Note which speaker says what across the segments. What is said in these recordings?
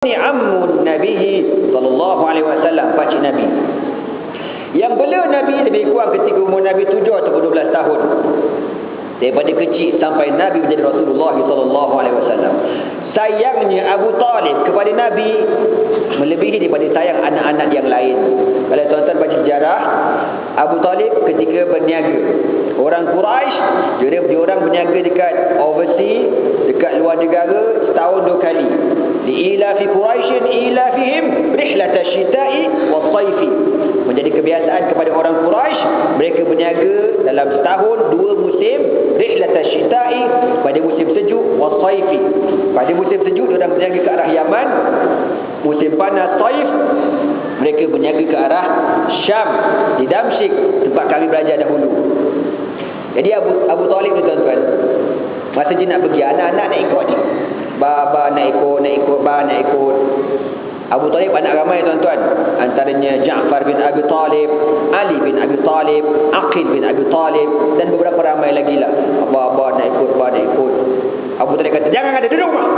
Speaker 1: Ni ammun Nabi sallallahu alaihi wasallam, pakcik Nabi. Yang bela Nabi lebih kurang ketika umur Nabi 7 atau 12 tahun. Daripada kecil sampai Nabi menjadi Rasulullah sallallahu alaihi wasallam. Sayangnya Abu Talib kepada Nabi melebihi daripada sayang anak-anak yang lain. Kalau tuan-tuan baca sejarah, Abu Talib ketika berniaga, orang Quraisy, dia orang berniaga dekat overseas, dekat luar negara setahun 2 kali. Li'ilafi Quraisyin ilafihim rihlat asy-syita'i was-sayfi. Menjadi kebiasaan kepada orang Quraisy, mereka berniaga dalam setahun 2 musim, rihlat asy-syita'i pada musim sejuk, was-sayfi. Pada musim sejuk orang berniaga ke arah Yaman, musim panas Taif mereka berniaga ke arah Syam di Damsyik, tempat kami belajar dahulu. Jadi Abu Talib tu tuan-tuan, masa dia nak pergi, anak-anak nak ikut ni. Baba nak ikut, ba nak ikut. Abu Talib anak ramai tuan-tuan. Antaranya Ja'far bin Abi Talib, Ali bin Abi Talib, Aqil bin Abi Talib dan beberapa ramai lagi lah. Baba nak ikut, ba nak ikut. Abu Talib kata, jangan ada, duduk rumah.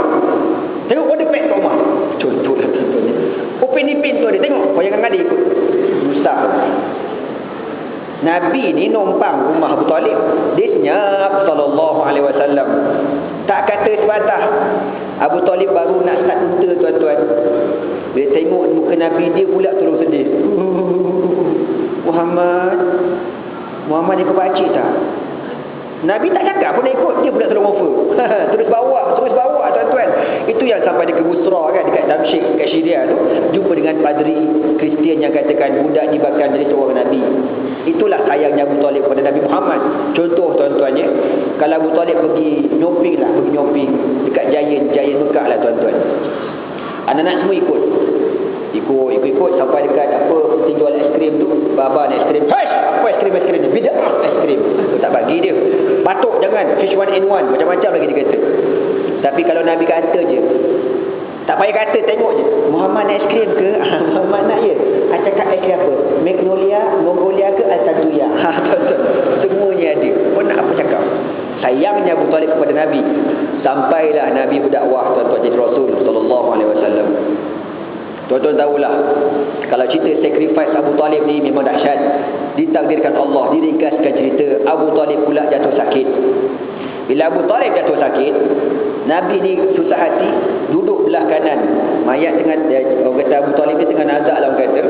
Speaker 1: Tengok kau depek kat rumah. Contoh lah tuan-tuan. Upin Ipin tu ada, tengok. Kau jangan ada ikut. Susah. Nabi ni numpang rumah Abu Talib. Dia senyap sallallahu alaihi wasallam. Tak kata sepatah. Abu Talib baru nak start unta tuan-tuan. Bila tengok muka Nabi, dia pula terus sedih. Muhammad ikut pakcik tak? Nabi tak cakap pun nak ikut, dia pula terus offer. terus bawa tuan-tuan. Itu yang sampai dia ke Busra kan, dekat Damsyik, dekat Syria tu, jumpa dengan padri Kristian yang katakan budak dibakar dari seorang Nabi. Itulah sayangnya Abu Talib kepada Nabi Muhammad. Contoh tuan-tuannya, kalau Abu Talib pergi nyoping dekat Giant Mekah lah tuan-tuan. Anak-anak semua ikut sampai dekat apa penting jual aiskrim tu, baba nak aiskrim. Hai, apa aiskrim ni? Bid'ah aiskrim. Tak bagi dia. Batuk jangan, H1N1 macam-macam lagi dia kata. Tapi kalau Nabi kata je, tak payah kata, tengok je. Muhammad nak aiskrim ke? Muhammad nak ya. Cakap aiskrim apa? Mongolia ke Al-Taduya? Tuan-tuan, semuanya ada. Kau nak apa cakap? Sayangnya Abu Talib kepada Nabi. Sampailah Nabi berdakwah tuan-tuan jadi Rasul sallallahu alaihi wasallam. Tuan-tuan tahulah, kalau cerita sacrifice Abu Talib ni memang dahsyat. Ditakdirkan Allah, diringkaskan cerita, Abu Talib pula jatuh sakit. Bila Abu Talib jatuh sakit, Nabi ni susah hati, duduk belah kanan. Mayat tengah, orang kata Abu Talib ni tengah nazak lah orang kata.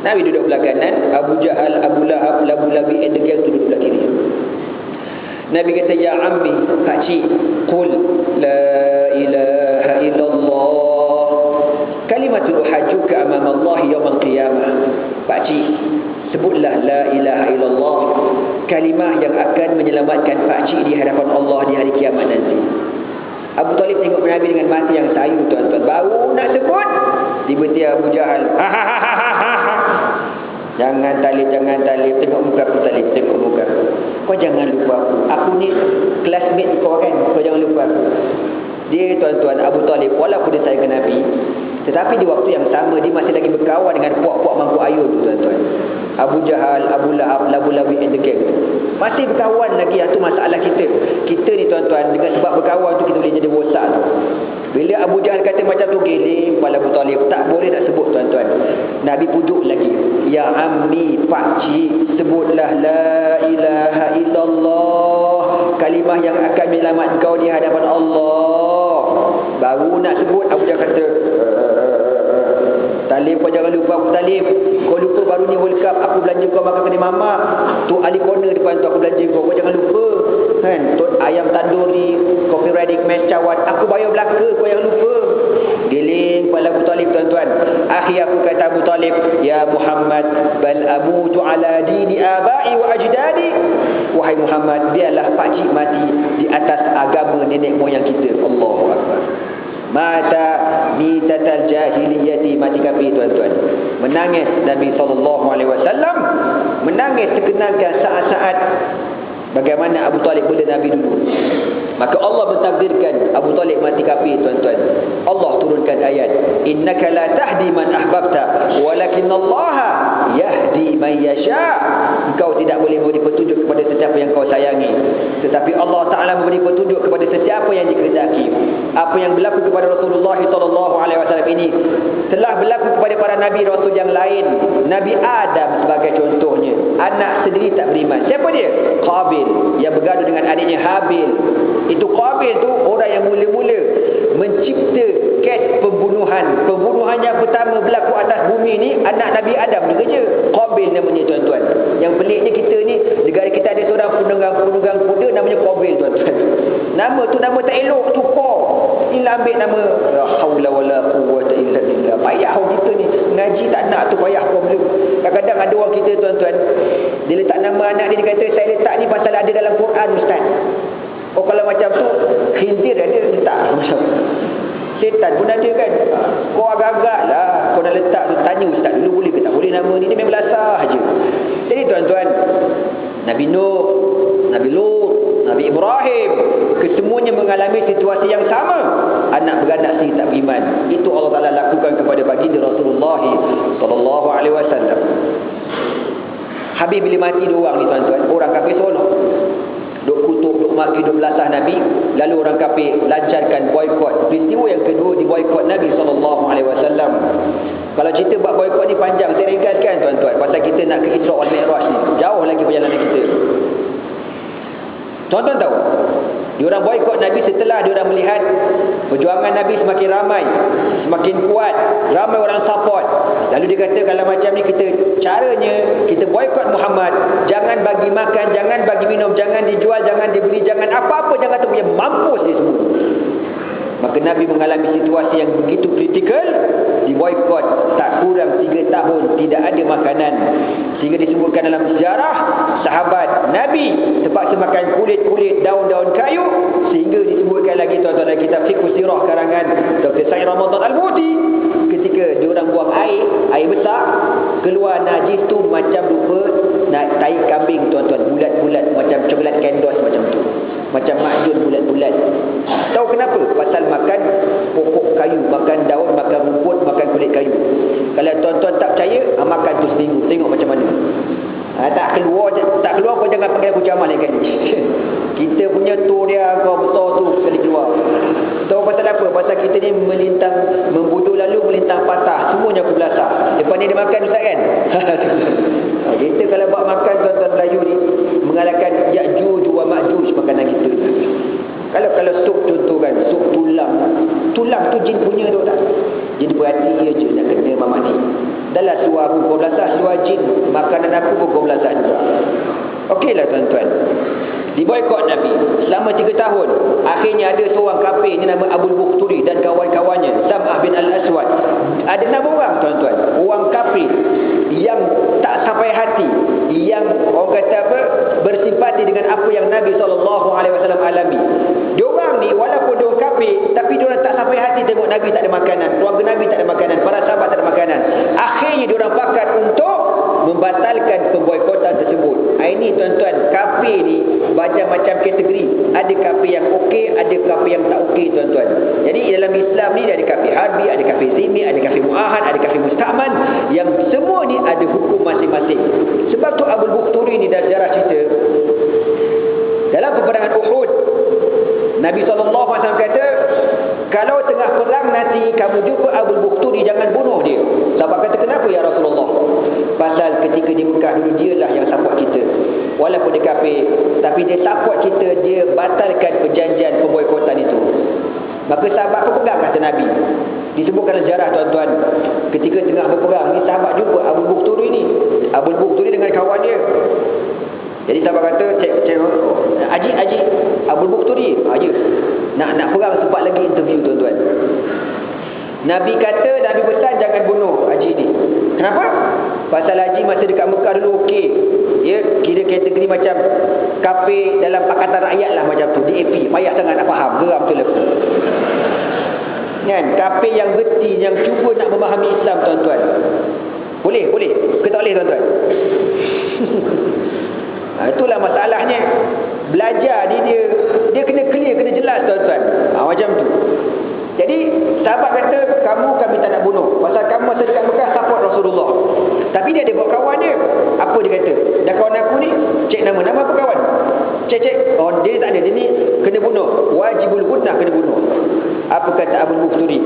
Speaker 1: Nabi duduk belah kanan, Abu Jahal, Abu Lahab, Abu Labi and the gang tu duduk belah kiri. Nabi kata, ya ammi, pakcik, qul la ilaha illallah kalimatul uhajjuka amama Allah yaumil qiyamah. Pakcik, sebutlah la ilaha illallah, kalimah yang akan menyelamatkan pakcik di hadapan Allah di hari kiamat nanti. Abu Talib tengok Nabi dengan mata yang sayu tuan-tuan. Baru nak sebut, tiba-tiba Abu Jahal, Jangan talib. Tengok muka aku Talib, tengok muka aku. Kau jangan lupa aku. Aku ni classmate kau kan. Kau jangan lupa aku. Dia tuan-tuan, Abu Talib, walaupun dia sayang Nabi, tetapi di waktu yang sama dia masih lagi berkawan dengan puak-puak mangkuk ayun tu tuan-tuan. Abu Jahal, Abu Lahab, Abu Labi and the gang. Masih berkawan lagi. Itu masalah kita. Kita ni tuan-tuan, dengan sebab berkawan tu kita boleh jadi rosak tu. Bila Abu Jahal kata macam tu, geling kepala Abu Talib. Tak boleh nak sebut tuan-tuan. Nabi pujuk lagi. Ya ammi, pakcik, sebutlah la ilaha illallah, kalimah yang akan menyelamatkan kau di hadapan Allah. Baru nak sebut, Abu Jahal kata, Talib, kau jangan lupa aku Talib. Kau lupa baru ni World Cup, aku belanja kau makan kedai mamak. Tu Ali Corner depan tu aku belanja kau jangan lupa. Kan? Tu ayam tanduri, kopi ready, match cawan, aku bayar belaka, kau jangan lupa. Giling kepala Abu Talib tuan-tuan. Akhir aku kata Abu Talib, ya Muhammad, bal amutu ala dini abai wa ajdadi. Wahai Muhammad, biarlah pakcik mati di atas agama nenek moyang kita. Allahu Akbar. Mata mitatal jahiliyati, mati kafir tuan-tuan. Menangis Nabi SAW, menangis terkenangkan saat-saat bagaimana Abu Talib bela Nabi dulu. Maka Allah mentakdirkan Abu Talib mati kafir tuan-tuan. Allah turunkan ayat, innaka la tahdi man ahbabta walakin Allah yahdi man yasha. Engkau tidak boleh memberi petunjuk kepada sesiapa yang kau sayangi, tetapi Allah Taala memberi petunjuk kepada sesiapa yang dikehendaki. Apa yang berlaku kepada Rasulullah sallallahu alaihi wasallam ini telah berlaku kepada para nabi rasul yang lain. Nabi Adam sebagai contohnya, anak sendiri tak beriman. Siapa dia? Qabil, yang bergaduh dengan adiknya Habil. Itu Qabil tu orang yang mula-mula mencipta kes pembunuhan. Pembunuhan yang pertama berlaku atas bumi ni anak Nabi Adam juga je. Qabil namanya, tuan-tuan. Yang peliknya kita ni, negara kita ada seorang penunggang kuda namanya Qabil, tuan-tuan. Nama tu nama tak elok tu, Inilah ambil nama la haula wala quwwata illa billah. Payah orang kita ni ngaji tak nak tu, payah problem. Kadang-kadang ada orang kita, tuan-tuan, dia letak nama anak dia, dia kata saya letak ni pasal ada dalam Quran, ustaz. Oh, kalau macam tu khinzir ada letak macam setan pun ada kan. Kau agak-agak lah kau nak letak tu, tanya ustaz dulu boleh ke tak boleh nama ni. Dia memang belasah je. Jadi tuan-tuan, Nabi Nuh, Nabi Lut, Nabi Ibrahim, kesemuanya mengalami situasi yang sama. Anak beranak sendiri tak beriman. Itu Allah Ta'ala lakukan kepada baginda Rasulullah sallallahu alaihi wasallam. Habis bila mati dua orang ni, tuan-tuan, orang kafir seronok. Duk kutuk, duk maki, duk belasah Nabi. Lalu orang kafir lancarkan boikot. Peristiwa yang kedua di boikot Nabi SAW. Kalau cerita buat boikot ni panjang, saya ringkaskan, tuan-tuan, pasal kita nak ke Isra wal Mi'raj ni. Jauh lagi perjalanan kita. Tuan-tuan tahu, diorang boikot Nabi setelah diorang melihat perjuangan Nabi semakin ramai, semakin kuat, ramai orang support. Lalu dia kata, kalau macam ni caranya kita boikot Muhammad. Jangan bagi makan, jangan bagi minum, jangan dijual, jangan dibeli, jangan apa-apa, jangan tu, punya mampus dia semua. Maka Nabi mengalami situasi yang begitu kritikal, diboikot tak kurang 3 tahun, tidak ada makanan. Sehingga disebutkan dalam sejarah, sahabat Nabi terpaksa makan kulit-kulit, daun-daun kayu. Sehingga disebutkan lagi, tuan-tuan, dalam kitab Fiqh Sirah karangan Dr. Said Ramadan Al-Muti, ketika diorang buang air besar, keluar najis tu macam rupa tai kambing, tuan-tuan, bulat-bulat, macam coklat kendos macam tu, macam makjun bulat-bulat. Tahu kenapa? Pasal makan pokok kayu, makan daun, makan rumput, makan kulit kayu. Kalau tuan-tuan tak percaya, makan tu seminggu, tengok macam mana. Tak keluar kau jangan panggil aku Jamal kan. Kita punya tu dia kau besar tu sekali keluar. Tahu pasal apa? Pasal kita ni melintang, membunuh lalu melintang patah, semuanya aku belasah. Lepas ni dia makan, ustaz kan? Kita kalau buat makan, tuan-tuan Melayu ni mengalahkan Ya'juj wa Ma'juj makanan kita. Kalau sup contoh kan, sup tulang tu jin punya tu tak? Jin berhati je nak kena mamak ni. Dalam suar aku kau belasah, suar jin, makanan aku pun kau belasah juga. Okeylah, tuan-tuan, diboikot Nabi selama 3 tahun. Akhirnya ada seorang kafir ni nama Abu Bukhturi dan kawan-kawannya, Sam'ah bin Al-Aswad. Ada 6 orang, tuan-tuan, orang kafir yang tak sampai hati, yang orang kata apa, bersimpati dengan apa yang Nabi SAW alami. Diorang ni walaupun diorang kafir, tapi diorang tak sampai hati tengok Nabi tak ada makanan, keluarga Nabi tak ada makanan, para sahabat tak ada makanan. Akhirnya diorang pakat untuk membatalkan pemboikotan tersebut. Ini, tuan-tuan, kafir ni macam-macam kategori. Ada kafir yang okey, ada kafir yang tak okey, tuan-tuan. Jadi dalam Islam ni ada kafir harbi, ada kafir zimmi, ada kafir mu'ahad, ada kafir musta'man, yang semua ni ada hukum masing-masing. Sebab tu Abu Bukhturi ni dalam sejarah cerita, dalam peperangan Uhud, Nabi SAW kata, kalau tengah perang nanti kamu jumpa Abu Bukhturi, jangan bunuh dia. Sahabat kata, kenapa ya Rasulullah? Pasal ketika di Mekah dulu, dialah yang support kita. Walaupun dia kafir, tapi dia support kita, dia batalkan perjanjian pemboikotan itu. Maka sahabat pun pegang kata Nabi. Disebutkan sejarah, tuan-tuan, ketika tengah berperang ni, sahabat jumpa Abu Bukhturi ni. Abu Bukhturi dengan kawan dia. Jadi sahabat kata, cek Haji Abu Bukhturi, Haji nak perang, sempat lagi interview, tuan-tuan. Nabi kata, Nabi pesan jangan bunuh Haji ni. Kenapa? Pasal Haji masa dekat Mekah dulu okey. Dia kira kategori macam kafir dalam Pakatan Rakyat lah, macam tu, DAP. Payah sangat nak faham, geram tu lepas. Kan? Kafir yang reti, yang cuba nak memahami Islam, tuan-tuan. Boleh? Ke tak boleh, tuan-tuan? Itulah masalahnya. Belajar ni dia kena clear, kena jelas, tuan-tuan. Macam tu. Jadi sahabat kata, kami tak nak bunuh, pasal kamu masa dekat Mekah support Rasulullah. Tapi dia ada buat kawan dia. Apa dia kata? Dah kawan aku ni, cek nama apa kawan? Cek. Oh, dia tak ada. Dia ni kena bunuh. Wajibul gunnah, kena bunuh. Apa kata Abu Mufturi?